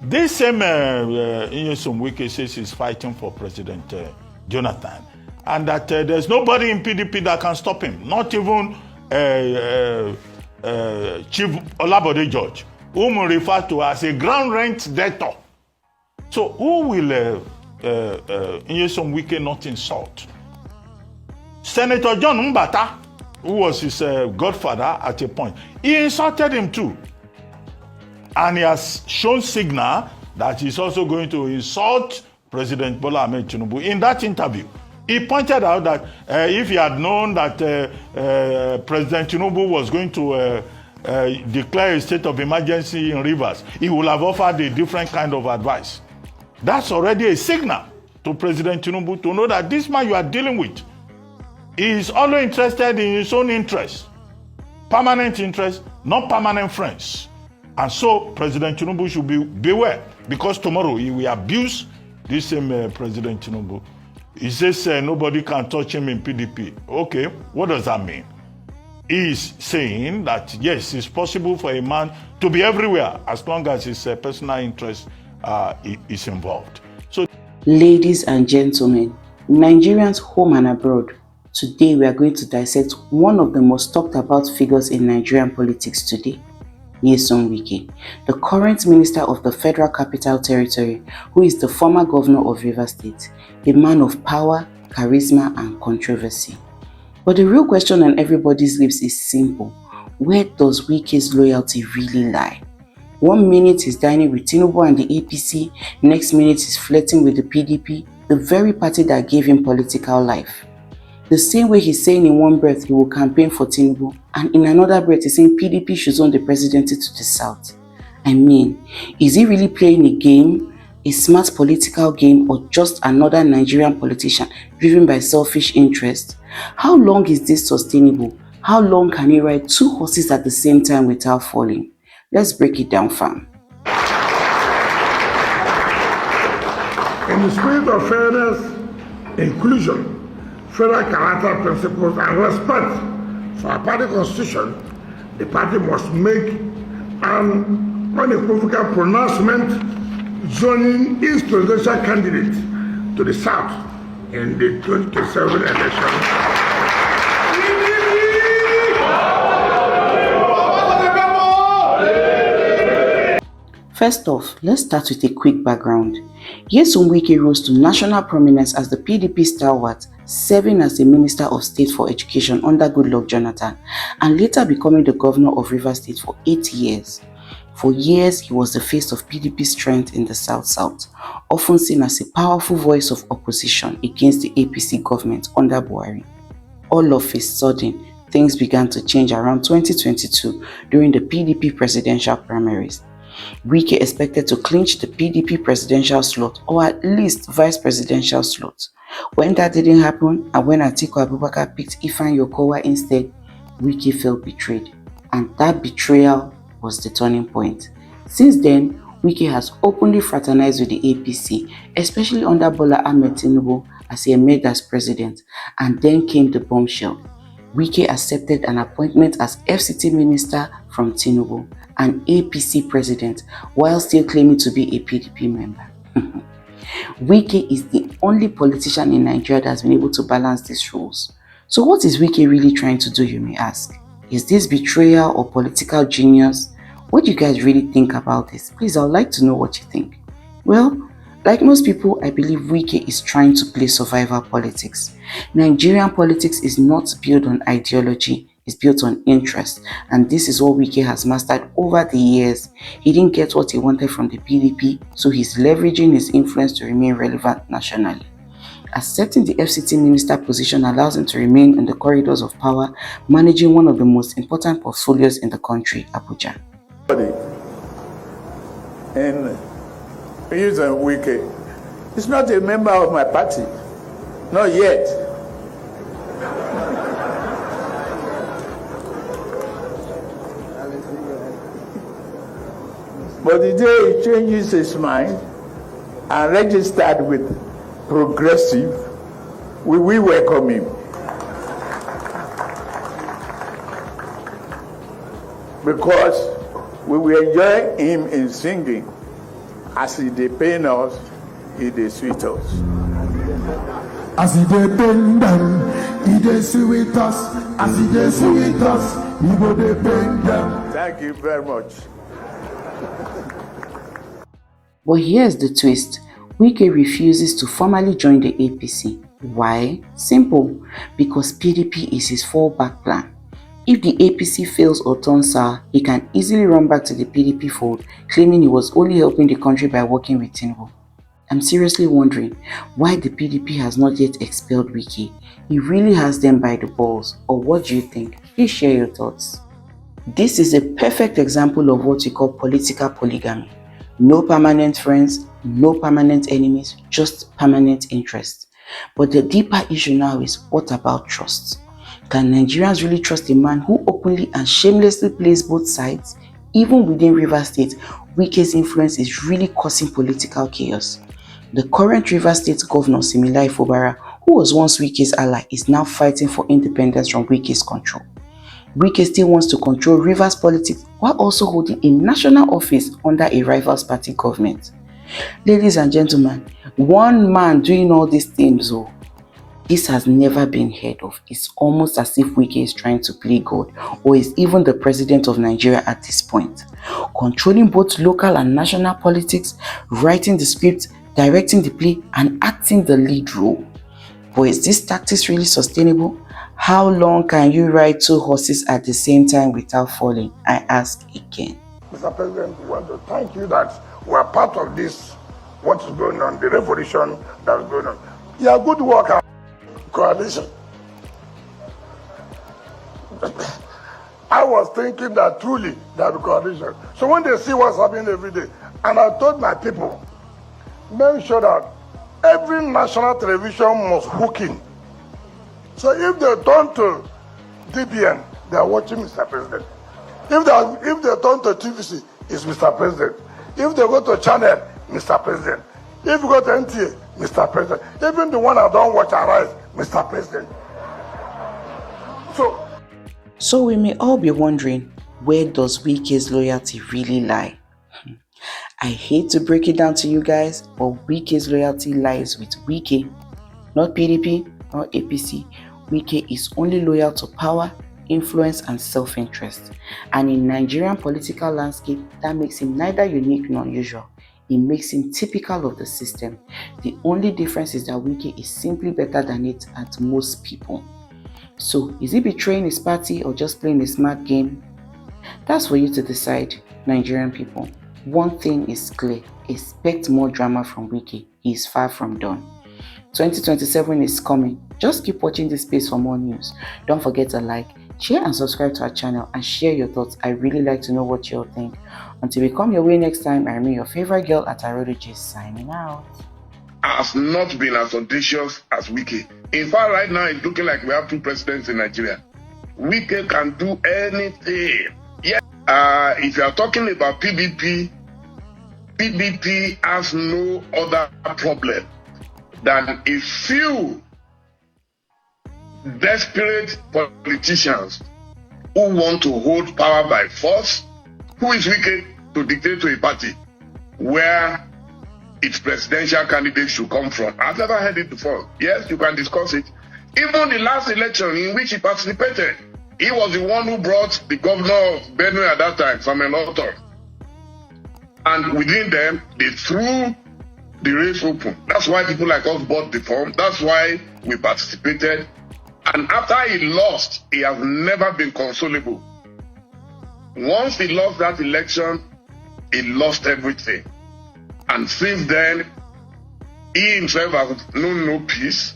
This same Nyesom Wike says he's fighting for President Jonathan, and that there's nobody in PDP that can stop him, not even Chief Olabode George, whom we refer to as a ground rent debtor. So who will Nyesom Wike not insult? Senator John Mbata, who was his godfather at a point, he insulted him too. And he has shown signal that he's also going to insult President Bola Ahmed Tinubu. In that interview, he pointed out that if he had known that President Tinubu was going to declare a state of emergency in Rivers, he would have offered a different kind of advice. That's already a signal to President Tinubu to know that this man you are dealing with is only interested in his own interests, permanent interests, not permanent friends. And so President Tinubu should beware, because tomorrow he will abuse this same President Tinubu. He says nobody can touch him in PDP. Okay, what does that mean? He's saying that yes, it's possible for a man to be everywhere as long as his personal interest is involved. So, ladies and gentlemen, Nigerians home and abroad, today we are going to dissect one of the most talked about figures in Nigerian politics today, Nyesom Wike, the current minister of the Federal Capital Territory, who is the former governor of Rivers State, a man of power, charisma, and controversy. But the real question on everybody's lips is simple. Where does Wike's loyalty really lie? 1 minute he's dining with Tinubu and the APC, next minute he's flirting with the PDP, the very party that gave him political life. The same way he's saying in one breath he will campaign for Tinubu, and in another breath he's saying PDP should own the presidency to the south. I mean, is he really playing a game, a smart political game, or just another Nigerian politician driven by selfish interest? How long is this sustainable? How long can he ride 2 horses at the same time without falling? Let's break it down, fam. In the spirit of fairness, inclusion, federal character principles, and respect for our party constitution, the party must make an unequivocal pronouncement zoning its presidential candidate to the south in the 2027 election. First off, let's start with a quick background. Nyesom Wike rose to national prominence as the PDP stalwart, serving as the Minister of State for Education under Goodluck Jonathan, and later becoming the governor of Rivers State for 8 years. For years, he was the face of PDP strength in the South-South, often seen as a powerful voice of opposition against the APC government under Buhari. All of a sudden, things began to change around 2022 during the PDP presidential primaries. Wike expected to clinch the PDP presidential slot, or at least vice presidential slot. When that didn't happen, and when Atiku Abubakar picked Ifanyi Okowa instead, Wike felt betrayed, and that betrayal was the turning point. Since then, Wike has openly fraternized with the APC, especially under Bola Ahmed Tinubu as he emerged as president, and then came the bombshell. Wike accepted an appointment as FCT minister from Tinubu and APC president while still claiming to be a PDP member. Wike is the only politician in Nigeria that has been able to balance these roles. So what is Wike really trying to do, you may ask? Is this betrayal or political genius? What do you guys really think about this? Please, I would like to know what you think. Well, like most people, I believe Wike is trying to play survival politics. Nigerian politics is not built on ideology, it's built on interest, and this is what Wike has mastered over the years. He didn't get what he wanted from the PDP, so he's leveraging his influence to remain relevant nationally. Accepting the FCT minister position allows him to remain in the corridors of power, managing one of the most important portfolios in the country, Abuja. And Nyesom Wike is not a member of my party, not yet. But the day he changes his mind and registered with Progressive, we will welcome him. Because we will enjoy him in singing As it dey pain us, it dey sweet us. As it dey pain them, it dey sweet us. As it dey sweet us, it go dey pain them. Thank you very much. But here's the twist. Wike refuses to formally join the APC. Why? Simple. Because PDP is his fallback plan. If the APC fails or turns sour, he can easily run back to the PDP fold, claiming he was only helping the country by working with Tinubu. I'm seriously wondering why the PDP has not yet expelled Wike. He really has them by the balls. Or what do you think? Please share your thoughts. This is a perfect example of what we call political polygamy. No permanent friends, no permanent enemies, just permanent interests. But the deeper issue now is, what about trust? Can Nigerians really trust a man who openly and shamelessly plays both sides? Even within Rivers State, Wike's influence is really causing political chaos. The current Rivers State governor, Ifanyi Okowa, who was once Wike's ally, is now fighting for independence from Wike's control. Wike still wants to control Rivers politics while also holding a national office under a rival's party government. Ladies and gentlemen, one man doing all these things, this has never been heard of. It's almost as if Wike is trying to play God or is even the president of Nigeria at this point. Controlling both local and national politics, writing the script, directing the play, and acting the lead role. But is this tactics really sustainable? How long can you ride two horses at the same time without falling? I ask again. Mr. President, we want to thank you that we are part of this, what is going on, the revolution that is going on. You are good worker, coalition. I was thinking that truly there will be coalition. So when they see what's happening every day, and I told my people, make sure that every national television must hook in. So if they turn to DBN, they are watching Mr. President. If they turn to TVC, it's Mr. President. If they go to Channel, Mr. President. If you go to NTA, Mr. President. Even the one that don't watch Arise, Mr. President. So we may all be wondering, where does Wike's loyalty really lie? I hate to break it down to you guys, but Wike's loyalty lies with Wike, not PDP or APC. Wike is only loyal to power, influence, and self-interest. And in Nigerian political landscape, that makes him neither unique nor unusual. It makes him typical of the system. The only difference is that Wike is simply better than it at most people. So, is he betraying his party or just playing a smart game? That's for you to decide, Nigerian people. One thing is clear, expect more drama from Wike. He is far from done. 2027 is coming. Just keep watching this space for more news. Don't forget to like, share and subscribe to our channel and share your thoughts. I really like to know what you all think. Until we come your way next time, I remain your favorite girl at Arodoji, signing out. Has not been as audacious as Wike. In fact, right now it's looking like we have two presidents in Nigeria. Wike can do anything. Yeah. If you are talking about PDP has no other problem than a few desperate politicians who want to hold power by force. Who is Wike to dictate to a party where its presidential candidate should come from? I've never heard it before. Yes, you can discuss it. Even the last election in which he participated, he was the one who brought the governor of Benue at that time, Samuel Ortom. And within them, they threw the race open. That's why people like us bought the form. That's why we participated. And after he lost, he has never been consolable. Once he lost that election, he lost everything. And since then, he himself has known no peace.